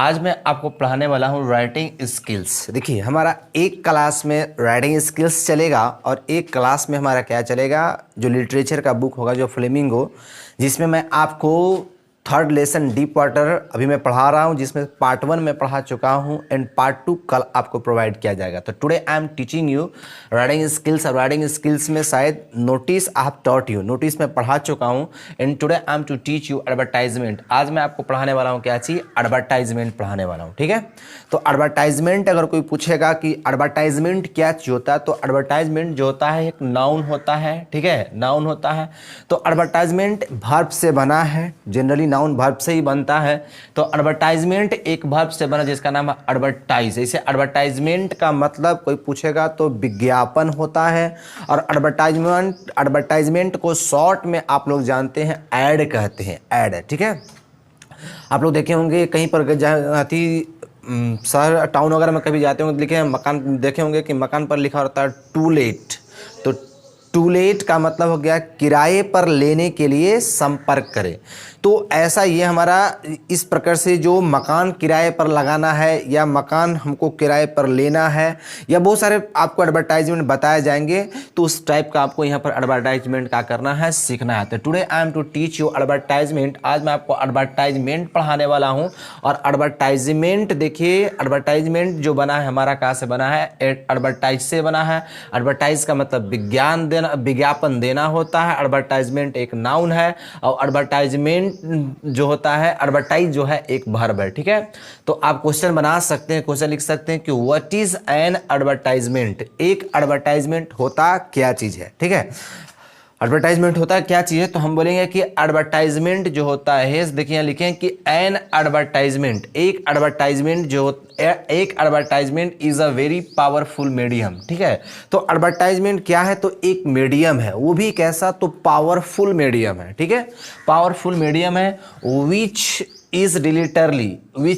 आज मैं आपको पढ़ाने वाला हूँ राइटिंग स्किल्स। देखिए, हमारा एक क्लास में राइटिंग स्किल्स चलेगा और एक क्लास में हमारा क्या चलेगा, जो लिटरेचर का बुक होगा, जो फ्लेमिंगो, जिसमें मैं आपको थर्ड लेसन डीप वाटर अभी मैं पढ़ा रहा हूँ, जिसमें पार्ट 1 में पढ़ा चुका हूँ एंड पार्ट 2 कल आपको प्रोवाइड किया जाएगा। तो today I am teaching you writing skills. और राइटिंग स्किल्स में शायद notice I have taught you, notice में पढ़ा चुका हूँ and today I am to teach you advertisement. आज मैं आपको पढ़ाने वाला हूँ क्या चीज़, एडवर्टाइजमेंट पढ़ाने वाला हूँ। ठीक है, तो एडवर्टाइजमेंट अगर कोई पूछेगा कि एडवर्टाइजमेंट क्या चीज़ होता है, तो एडवर्टाइजमेंट जो होता है एक नाउन होता है। ठीक है, नाउन होता है। तो एडवर्टाइजमेंट वर्ब से बना है, जनरली नाउन वर्ब से ही बनता है। तो एडवर्टाइजमेंट एक वर्ब से बना जिसका नाम है एडवर्टाइज। ऐसे एडवर्टाइजमेंट का मतलब कोई पूछेगा तो विज्ञापन होता है। और एडवर्टाइजमेंट को शॉर्ट में आप लोग जानते हैं ऐड कहते हैं, ऐड। ठीक है, आप लोग देखे होंगे कहीं पर शहर टाउन वगैरह में कभी जाते होंगे, लिखे मकान देखे होंगे कि मकान पर लिखा होता है टू लेट। तो टू लेट का मतलब हो गया किराए पर लेने के लिए संपर्क करें। तो ऐसा ये हमारा इस प्रकार से जो मकान किराए पर लगाना है या मकान हमको किराए पर लेना है या बहुत सारे आपको एडवर्टाइजमेंट बताए जाएंगे, तो उस टाइप का आपको यहाँ पर एडवर्टाइजमेंट का करना है, सीखना है। तो today I am to teach you advertisement. आज मैं आपको एडवर्टाइजमेंट पढ़ाने वाला हूँ। और एडवर्टाइजमेंट देखिए, एडवर्टाइजमेंट जो बना है हमारा कहाँ से बना है, एडवर्टाइज से बना है। एडवर्टाइज का मतलब विज्ञान देना, विज्ञापन देना होता है। एडवर्टाइजमेंट एक नाउन है और एडवर्टाइजमेंट जो होता है, एडवर्टाइज जो है एक वर्ब है। ठीक है, तो आप क्वेश्चन बना सकते हैं, क्वेश्चन लिख सकते हैं कि व्हाट इज एन एडवर्टाइजमेंट। एक एडवर्टाइजमेंट होता क्या चीज है। ठीक है, एडवर्टाइजमेंट होता है क्या चीज़ है, तो हम बोलेंगे कि एडवर्टाइजमेंट जो होता है, देखिए यहाँ लिखें कि एन एडवर्टाइजमेंट, एक एडवर्टाइजमेंट जो एक advertisement is a very powerful medium. ठीक है, तो एडवर्टाइजमेंट क्या है, तो एक मीडियम है, वो भी कैसा, तो पावरफुल मीडियम है। ठीक है, पावरफुल मीडियम है। विच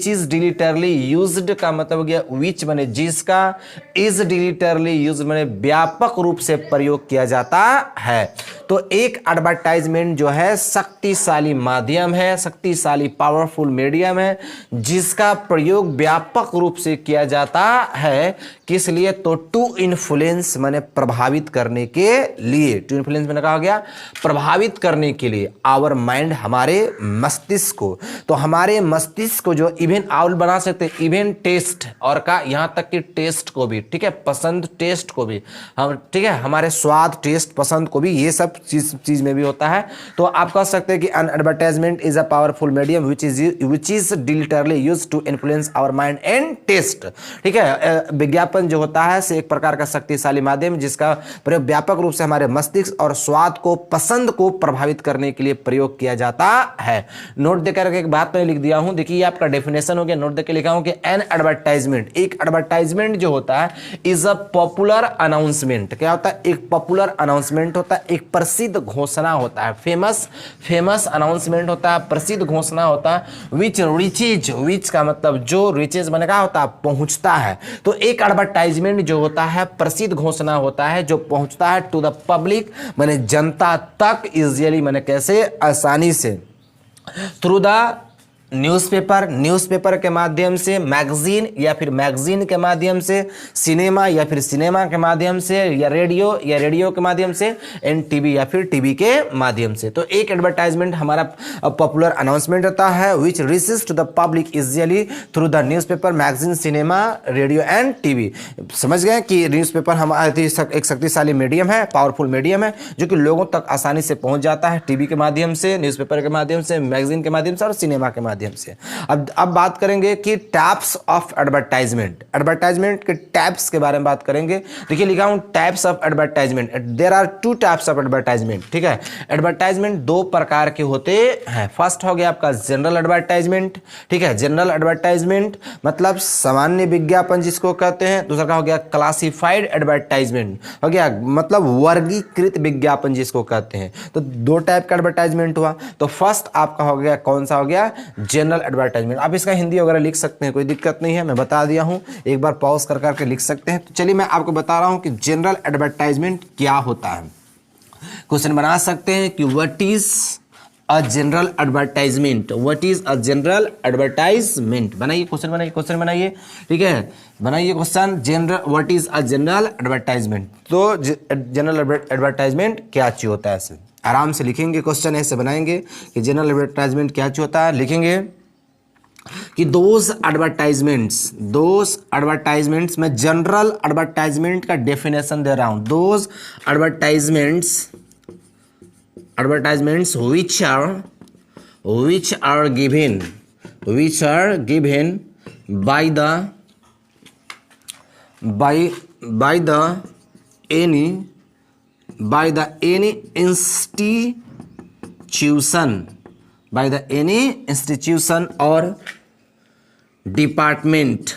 इज डिलीटरली यूज्ड का मतलब हो गया विच माने जिसका, इज डिलीटरली यूज्ड माने व्यापक रूप से प्रयोग किया जाता है। तो एक एडवर्टाइजमेंट जो है शक्तिशाली माध्यम है, शक्तिशाली पावरफुल मीडियम है, जिसका प्रयोग व्यापक रूप से किया जाता है। किस लिए, तो टू इन्फ्लुएंस माने प्रभावित करने के लिए। टू इन्फ्लुएंस मैंने कहा गया प्रभावित करने के लिए, आवर माइंड हमारे मस्तिष्क को। तो हमारे मस्तिष्क को जो इवन आउल बना सकते हैं, इवन टेस्ट और का यहाँ तक कि टेस्ट को भी। ठीक है, पसंद टेस्ट को भी हम, ठीक है, हमारे स्वाद टेस्ट पसंद को भी, ये सब चीज में भी होता है। तो आप कह सकते हैं कि an advertisement is a powerful medium which is deliberately used to influence our mind and taste. ठीक है, विज्ञापन जो होता है से एक प्रकार का शक्तिशाली माध्यम जिसका प्रयोग व्यापक रूप से हमारे मस्तिष्क और स्वाद को, पसंद को प्रभावित करने के लिए प्रयोग किया जाता है। नोट देकर एक बात मैं लिख दिया हूं, देखिए ये आपका डेफिनेशन हो गया। नोट देकर लिखा हूं कि एन एडवर्टाइजमेंट, एक एडवर्टाइजमेंट जो होता है इज अ पॉपुलर अनाउंसमेंट। क्या होता है, एक पॉपुलर अनाउंसमेंट होता है, एक प्रसिद्ध घोषणा होता है, फेमस अनाउंसमेंट होता है, प्रसिद्ध घोषणा होता है। विच रिचेज, विच का मतलब जो, रिचेज मैंने कहा होता है पहुंचता है। तो एक एडवर्टाइजमेंट जो होता है प्रसिद्ध घोषणा होता है जो पहुंचता है टू द पब्लिक माने जनता तक, इजिली माने कैसे, आसानी से, थ्रू द न्यूज़पेपर, न्यूज़पेपर के माध्यम से, मैगजीन या फिर मैगजीन के माध्यम से, सिनेमा या फिर सिनेमा के माध्यम से, या रेडियो के माध्यम से, एंड टीवी या फिर टीवी के माध्यम से। तो एक एडवर्टाइजमेंट हमारा पॉपुलर अनाउंसमेंट होता है which reaches to the public easily through the newspaper, magazine, cinema, radio and TV. समझ गए कि न्यूज़पेपर हमारा एक शक्तिशाली मीडियम है, पावरफुल मीडियम है, जो कि लोगों तक आसानी से पहुंच जाता है टीवी के माध्यम से, न्यूज़पेपर के माध्यम से, मैगजीन के माध्यम से और सिनेमा के माध्यम से। अब बात करेंगे कि टाइप्स ऑफ एडवर्टाइजमेंट, एडवर्टाइजमेंट के टाइप्स के बारे में बात करेंगे। देखिए लिखा हूं types of advertisement, there are two types of advertisement. ठीक है, एडवर्टाइजमेंट दो प्रकार के होते हैं। फर्स्ट हो गया आपका जनरल एडवर्टाइजमेंट। ठीक है, जनरल एडवर्टाइजमेंट मतलब सामान्य विज्ञापन जिसको कहते हैं। दूसरा का हो गया क्लासिफाइड एडवर्टाइजमेंट, हो गया मतलब वर्गीकृत विज्ञापन जिसको कहते हैं। तो दो टाइप का एडवर्टाइजमेंट हुआ। तो फर्स्ट आपका हो गया, कौन सा हो गया, जनरल एडवर्टाइजमेंट। आप इसका हिंदी वगैरह लिख सकते हैं, कोई दिक्कत नहीं है, मैं बता दिया हूं, एक बार पॉज कर करके लिख सकते हैं। तो चलिए मैं आपको बता रहा हूं कि जनरल एडवर्टाइजमेंट क्या होता है। क्वेश्चन बना सकते हैं कि what is a general advertisement? What is a general advertisement? बनाइए क्वेश्चन, बनाइए क्वेश्चन, बनाइए, ठीक है, बनाइए question. General, what is a general advertisement? तो जनरल एडवर्टाइजमेंट क्या चीज होता है? ऐसे आराम से लिखेंगे क्वेश्चन, ऐसे बनाएंगे कि जनरल एडवर्टाइजमेंट क्या चीज होता है। लिखेंगे कि दोज एडवर्टाइजमेंट्स में जनरल एडवर्टाइजमेंट का डेफिनेशन दे रहा हूं। Those advertisements which are given by the any institution or department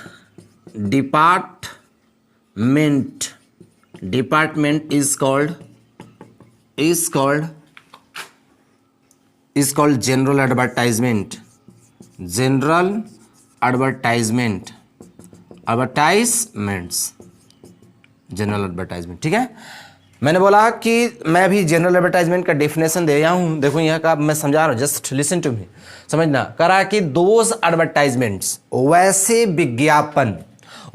is called general advertisement. General advertisement, ठीक है। मैंने बोला कि मैं भी जनरल एडवर्टाइजमेंट का डेफिनेशन दे रहा हूं। देखो यहाँ का मैं समझा रहा हूं, जस्ट लिसन टू मी, समझना। कह रहा है कि दोज एडवर्टाइजमेंट्स, वैसे विज्ञापन,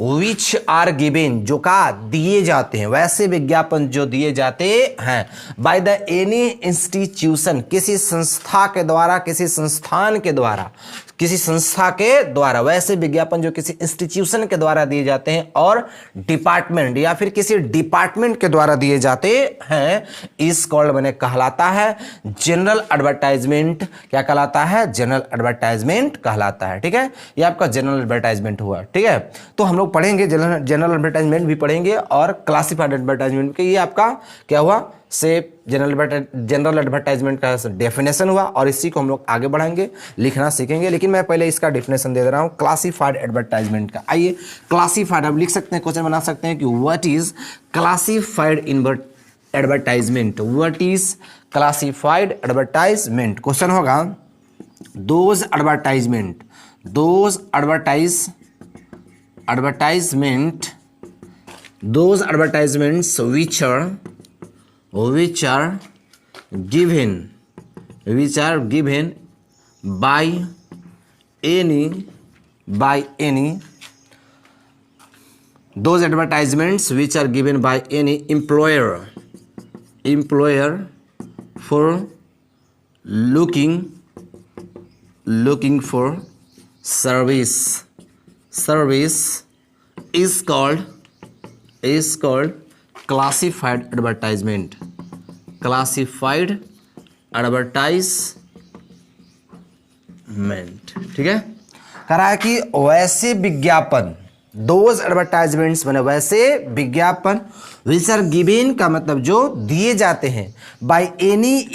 विच आर गिवन, जो का दिए जाते हैं, वैसे विज्ञापन जो दिए जाते हैं, बाय द एनी इंस्टीट्यूशन, किसी संस्था के द्वारा, किसी संस्थान के द्वारा, किसी संस्था के द्वारा, वैसे विज्ञापन जो किसी इंस्टीट्यूशन के द्वारा दिए जाते हैं और डिपार्टमेंट या फिर किसी डिपार्टमेंट के द्वारा दिए जाते हैं, इस कॉल्ड मैंने कहलाता है जनरल एडवर्टाइजमेंट। क्या कहलाता है? जनरल एडवर्टाइजमेंट कहलाता है, ठीक है। ये आपका जनरल एडवर्टाइजमेंट हुआ, ठीक है। तो हम लोग पढ़ेंगे जनरल एडवर्टाइजमेंट भी पढ़ेंगे और क्लासिफाइड एडवर्टाइजमेंट के, ये आपका क्या हुआ से जनरल एडवर्टाइजमेंट का डेफिनेशन हुआ और इसी को हम लोग आगे बढ़ाएंगे, लिखना सीखेंगे। लेकिन मैं पहले इसका डेफिनेशन दे रहा हूं क्लासिफाइड एडवर्टाइजमेंट का। आइए क्लासिफाइड, अब लिख सकते हैं, क्वेश्चन बना सकते हैं कि what is classified advertisement? What is classified advertisement? Question होगा those advertisements which are given by any those advertisements which are given by any employer for looking for service is called classified advertisement. ठीक है। कह रहा है कि वैसे विज्ञापन, those advertisements मैंने वैसे विज्ञापन, विच आर गिवन का मतलब जो दिए जाते हैं, बाय एनी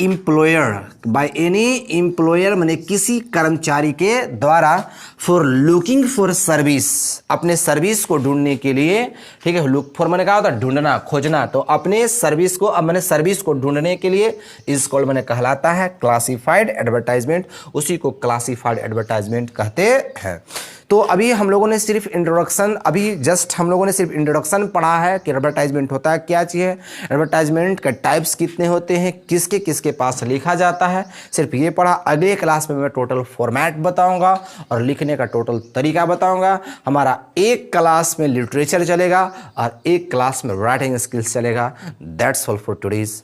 एम्प्लॉयर मैंने किसी कर्मचारी के द्वारा, फॉर लुकिंग फॉर सर्विस, अपने सर्विस को ढूंढने के लिए, ठीक है। लुक फॉर मैंने कहा होता ढूंढना, खोजना, तो अपने सर्विस को, अब मैंने सर्विस को ढूंढने के लिए, इस कॉल मैंने कहलाता है क्लासिफाइड एडवर्टाइजमेंट। उसी को क्लासिफाइड एडवर्टाइजमेंट कहते हैं। तो अभी हम लोगों ने सिर्फ इंट्रोडक्शन पढ़ा है कि एडवर्टाइजमेंट होता है क्या चीज़ है, एडवर्टाइजमेंट के टाइप्स कितने होते हैं, किसके किसके पास लिखा जाता है, सिर्फ ये पढ़ा। अगले क्लास में मैं टोटल फॉर्मेट बताऊंगा और लिखने का टोटल तरीका बताऊंगा। हमारा एक क्लास में लिटरेचर चलेगा और एक क्लास में राइटिंग स्किल्स चलेगा। That's all for today's.